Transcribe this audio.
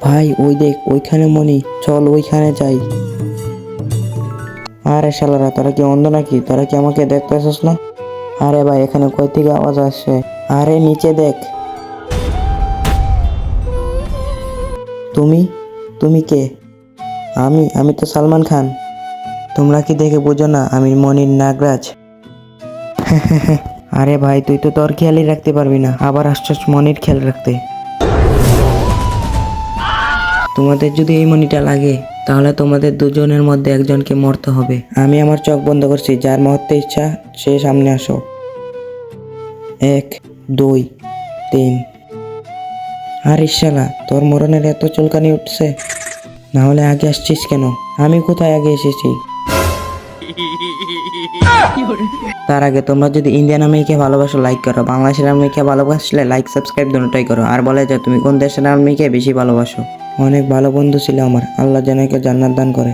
ভাই ওই দেখ ওইখানে মনি, চল ওইখানে যাই। আরে শালারা তোরা কি অন্ধ নাকি? তোরা কি আমাকে দেখতেছিস না? আরে ভাই এখানে কই থেকে আওয়াজ আসছে? আরে নিচে দেখ। তুমি তুমি কে? আমি তো সালমান খান। তোমরা কি দেখে বোঝো না আমি মনির নাগরাজ? আরে ভাই তুই তো তোর খেয়ালই রাখতে পারবি না, আবার আসছস মনির খেয়াল রাখতে। তোমাদের যদি এই মনিটা লাগে তাহলে তোমাদের দুজনের মধ্যে একজনকে মরতে হবে। আমি আমার চোখ বন্ধ করছি, যার মরতে ইচ্ছা সে সামনে আসো। 1 2 3। আরে শালা তোর মরণের এত চুলকানি উঠছে, না হলে আগে আসছিস কেন? আমি কোথায় আগে এসেছি? তার আগে তোমরা যদি ইন্ডিয়ান আর্মিকে ভালোবাসো লাইক করো, বাংলাদেশের আর্মিকে ভালোবাসলে লাইক সাবস্ক্রাইব দুটোই করো, আর বলে যে তুমি কোন দেশের আর্মিকে বেশি ভালোবাসো। অনেক ভালো বন্ধু ছিল আমার, আল্লাহ যেন একে জান্নাত দান করে।